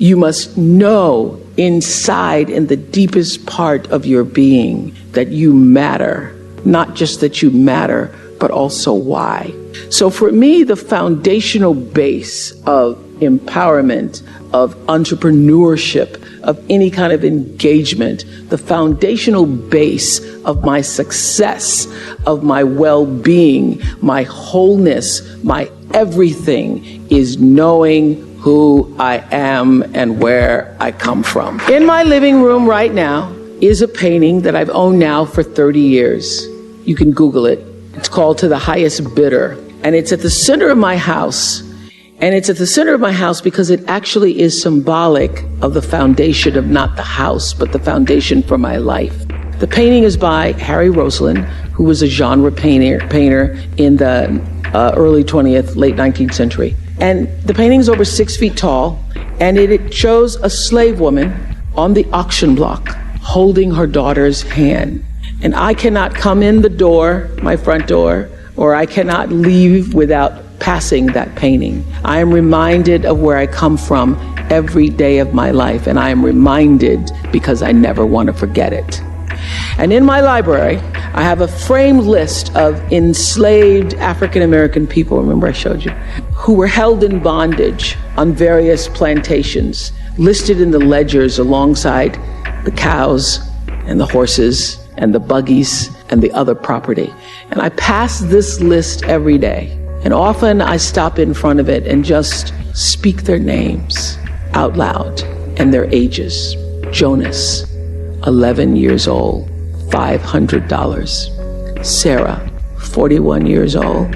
You must know inside in the deepest part of your being that you matter. Not just that you matter, but also why. So for me, the foundational base of empowerment, of entrepreneurship, of any kind of engagement, the foundational base of my success, of my well-being, my wholeness, my everything is knowing who I am and where I come from. In my living room right now is a painting that I've owned now for 30 years. You can Google it. It's called To the Highest Bidder. And it's at the center of my house. And it's at the center of my house because it actually is symbolic of the foundation of not the house, but the foundation for my life. The painting is by Harry Rosalind, who was a genre painter in the early 20th, late 19th century. And the painting is over 6 feet tall, and it shows a slave woman on the auction block holding her daughter's hand. And I cannot come in the door, my front door, or I cannot leave without passing that painting. I am reminded of where I come from every day of my life, and I am reminded because I never want to forget it. And in my library, I have a framed list of enslaved African-American people, remember I showed you, who were held in bondage on various plantations, listed in the ledgers alongside the cows and the horses and the buggies and the other property. And I pass this list every day. And often I stop in front of it and just speak their names out loud and their ages. Jonas, 11 years old, $500. Sarah, 41 years old,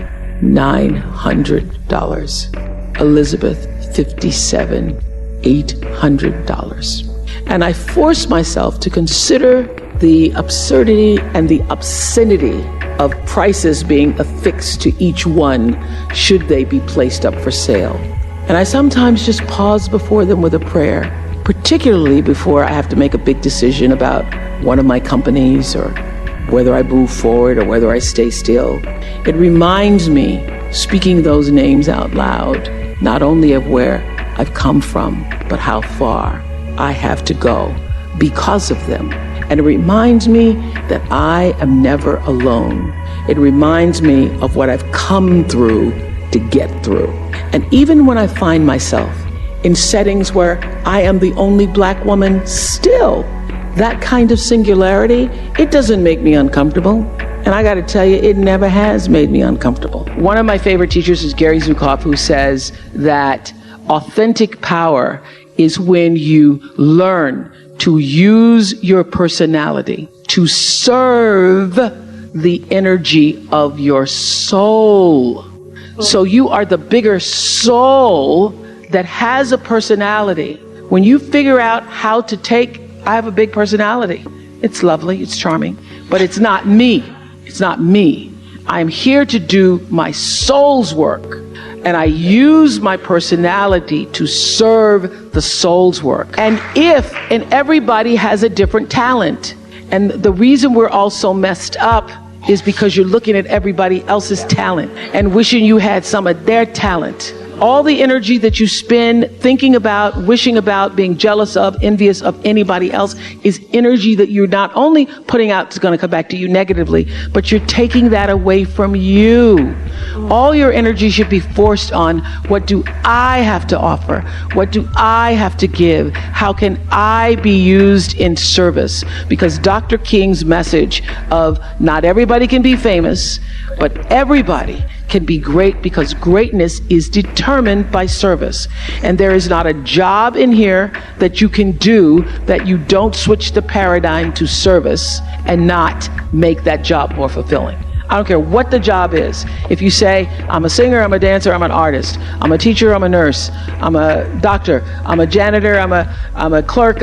$900. Elizabeth, 57, $800. And I force myself to consider the absurdity and the obscenity of prices being affixed to each one should they be placed up for sale. And I sometimes just pause before them with a prayer, particularly before I have to make a big decision about one of my companies or whether I move forward or whether I stay still. It reminds me, speaking those names out loud, not only of where I've come from, but how far I have to go because of them. And it reminds me that I am never alone. It reminds me of what I've come through to get through. And even when I find myself in settings where I am the only Black woman, still, that kind of singularity, it doesn't make me uncomfortable. And I gotta tell you, it never has made me uncomfortable. One of my favorite teachers is Gary Zukav, who says that authentic power is when you learn to use your personality to serve the energy of your soul. So you are the bigger soul that has a personality. When you figure out how to take, I have a big personality. It's lovely, it's charming, but it's not me. It's not me. I'm here to do my soul's work. And I use my personality to serve the soul's work. And everybody has a different talent. And the reason we're all so messed up is because you're looking at everybody else's talent and wishing you had some of their talent. All the energy that you spend thinking about, wishing about, being jealous of, envious of anybody else is energy that you're not only putting out, it's going to come back to you negatively, but you're taking that away from you. All your energy should be forced on, what do I have to offer? What do I have to give? How can I be used in service? Because Dr. King's message of not everybody can be famous, but everybody can be great, because greatness is determined by service. And there is not a job in here that you can do that you don't switch the paradigm to service and not make that job more fulfilling. I don't care what the job is. If you say, I'm a singer, I'm a dancer, I'm an artist, I'm a teacher, I'm a nurse, I'm a doctor, I'm a janitor, I'm a clerk,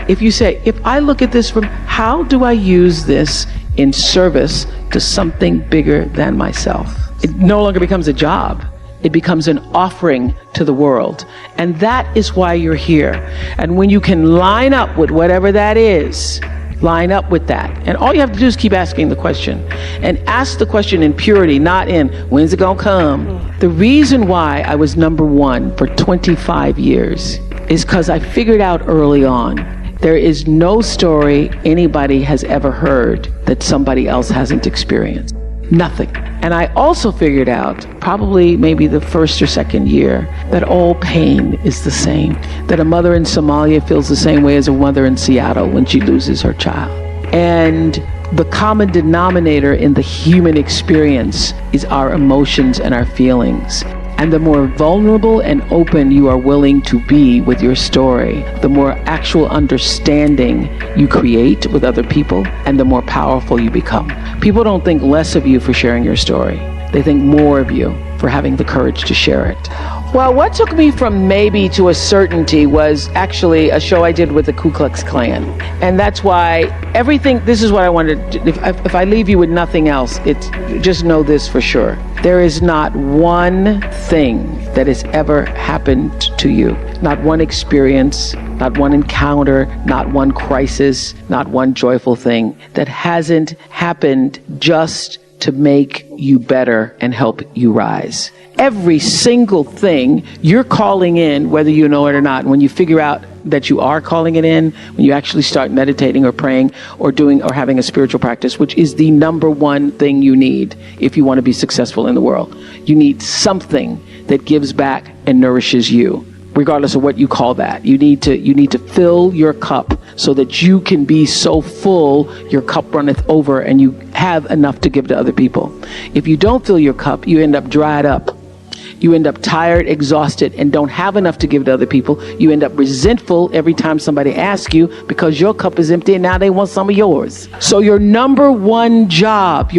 if you say, if I look at this from, how do I use this in service to something bigger than myself? It no longer becomes a job. It becomes an offering to the world. And that is why you're here. And when you can line up with whatever that is, line up with that. And all you have to do is keep asking the question. And ask the question in purity, not in, when's it gonna come? The reason why I was #1 for 25 years is because I figured out early on, there is no story anybody has ever heard that somebody else hasn't experienced. Nothing. And I also figured out, probably maybe the first or second year, that all pain is the same. That a mother in Somalia feels the same way as a mother in Seattle when she loses her child. And the common denominator in the human experience is our emotions and our feelings. And the more vulnerable and open you are willing to be with your story, the more actual understanding you create with other people, and the more powerful you become. People don't think less of you for sharing your story. They think more of you for having the courage to share it. Well, what took me from maybe to a certainty was actually a show I did with the Ku Klux Klan. And that's why everything, this is what I wanted to, if I leave you with nothing else, it's just know this for sure. There is not one thing that has ever happened to you, not one experience, not one encounter, not one crisis, not one joyful thing that hasn't happened just to make you better and help you rise. Every single thing you're calling in, whether you know it or not, when you figure out that you are calling it in, when you actually start meditating or praying or doing or having a spiritual practice, which is the number one thing you need if you want to be successful in the world. You need something that gives back and nourishes you, regardless of what you call that. You need to fill your cup so that you can be so full your cup runneth over and you have enough to give to other people. If you don't fill your cup, you end up dried up. You end up tired, exhausted, and don't have enough to give to other people. You end up resentful every time somebody asks you because your cup is empty and now they want some of yours. So your number one job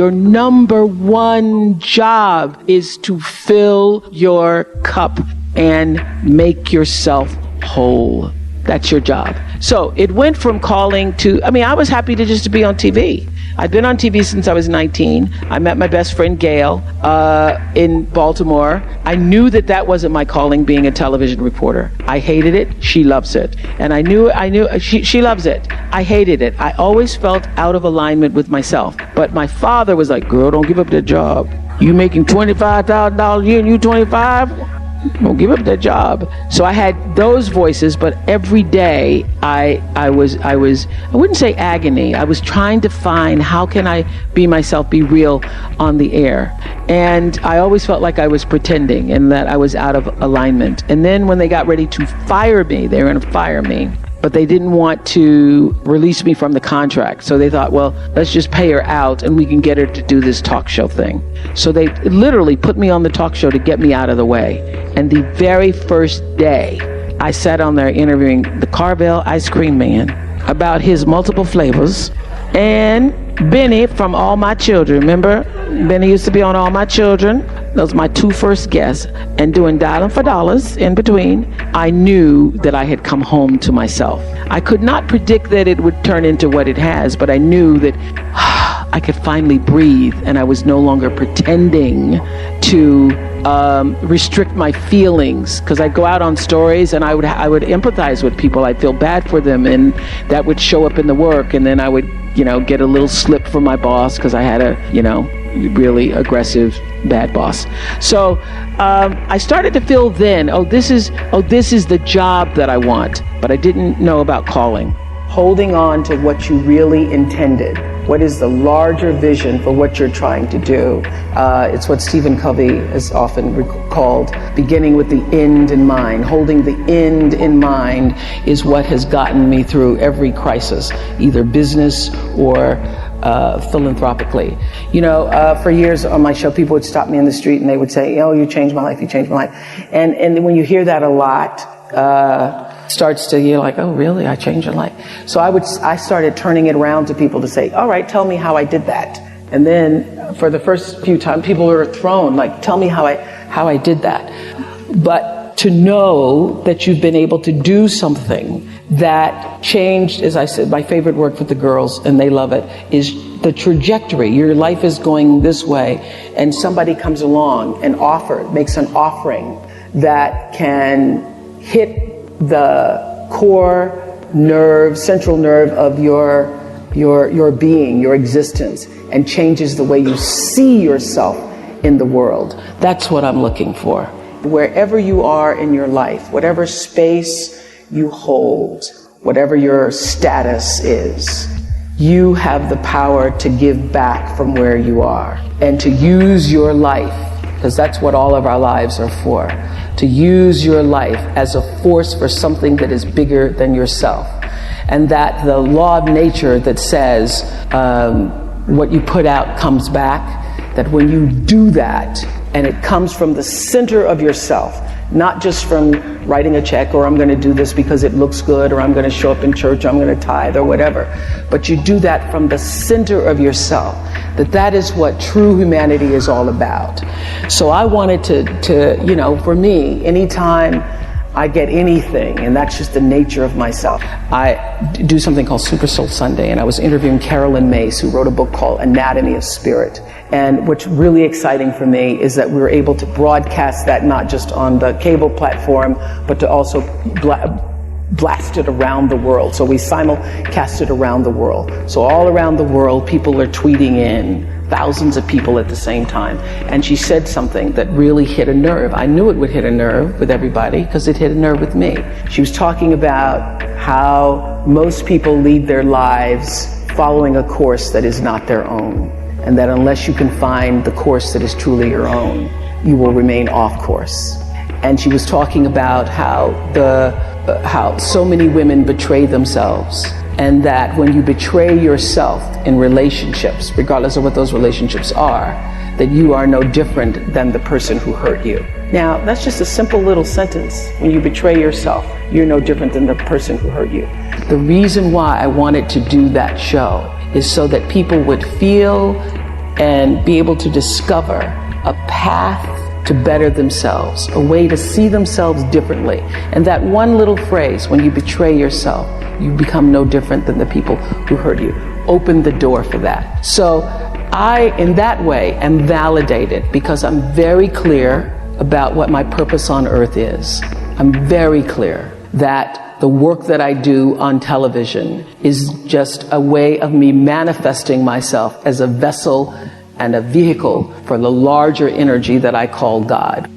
is to fill your cup and make yourself whole. That's your job. So it went from calling to, I was happy to just be on TV. I've been on TV since I was 19. I met my best friend Gail in Baltimore. I knew that wasn't my calling, being a television reporter. I hated it. She loves it. And I knew she loves it. I hated it. I always felt out of alignment with myself. But my father was like, girl, don't give up that job. You making $25,000 a year and you 25? Don't give up that job. So I had those voices, but every day I wouldn't say agony. I was trying to find, how can I be myself, be real on the air? And I always felt like I was pretending and that I was out of alignment. And then when they got ready to fire me, they were going to fire me, but they didn't want to release me from the contract. So they thought, well, let's just pay her out and we can get her to do this talk show thing. So they literally put me on the talk show to get me out of the way. And the very first day, I sat on there interviewing the Carvel ice cream man about his multiple flavors, and Benny from All My Children. Remember, Benny used to be on All My Children. Those were my two first guests. And doing Dialing for Dollars in between. I knew that I had come home to myself. I could not predict that it would turn into what it has, but I knew that I could finally breathe, and I was no longer pretending to restrict my feelings, because I'd go out on stories and I would empathize with people. I'd feel bad for them, and that would show up in the work, and then I would get a little slip from my boss because I had a really aggressive bad boss. So I started to feel then, this is the job that I want, but I didn't know about calling. Holding on to what you really intended. What is the larger vision for what you're trying to do? It's what Stephen Covey has often called beginning with the end in mind. Holding the end in mind is what has gotten me through every crisis, either business or philanthropically. For years on my show, people would stop me in the street and they would say, oh, you changed my life, you changed my life. And when you hear that a lot, starts to, you're like, oh, really? I changed your life. So I started turning it around to people to say, all right, tell me how I did that. And then for the first few times, people were thrown, like, tell me how I did that. But to know that you've been able to do something that changed, as I said, my favorite work with the girls, and they love it, is the trajectory. Your life is going this way, and somebody comes along and makes an offering that can hit the core nerve, central nerve of your being, your existence, and changes the way you see yourself in the world. That's what I'm looking for. Wherever you are in your life, whatever space you hold, whatever your status is, you have the power to give back from where you are and to use your life, because that's what all of our lives are for, to use your life as a force for something that is bigger than yourself. And that the law of nature that says what you put out comes back, that when you do that, and it comes from the center of yourself, not just from writing a check, or I'm going to do this because it looks good, or I'm going to show up in church, or I'm going to tithe, or whatever, but you do that from the center of yourself, that is what true humanity is all about. So I wanted to you know, for me, anytime I get anything, and that's just the nature of myself. I do something called Super Soul Sunday, and I was interviewing Carolyn Mace, who wrote a book called Anatomy of Spirit. And what's really exciting for me is that we were able to broadcast that not just on the cable platform, but to also blast it around the world. So we simulcast it around the world. So all around the world, people are tweeting in, thousands of people at the same time. And she said something that really hit a nerve. I knew it would hit a nerve with everybody because it hit a nerve with me. She was talking about how most people lead their lives following a course that is not their own. And that unless you can find the course that is truly your own, you will remain off course. And she was talking about how so many women betray themselves, and that when you betray yourself in relationships, regardless of what those relationships are, that you are no different than the person who hurt you. Now, that's just a simple little sentence. When you betray yourself, you're no different than the person who hurt you. The reason why I wanted to do that show is so that people would feel and be able to discover a path to better themselves, a way to see themselves differently. And that one little phrase, when you betray yourself, you become no different than the people who hurt you, open the door for that. So I, in that way, am validated because I'm very clear about what my purpose on earth is. I'm very clear that the work that I do on television is just a way of me manifesting myself as a vessel and a vehicle for the larger energy that I call God.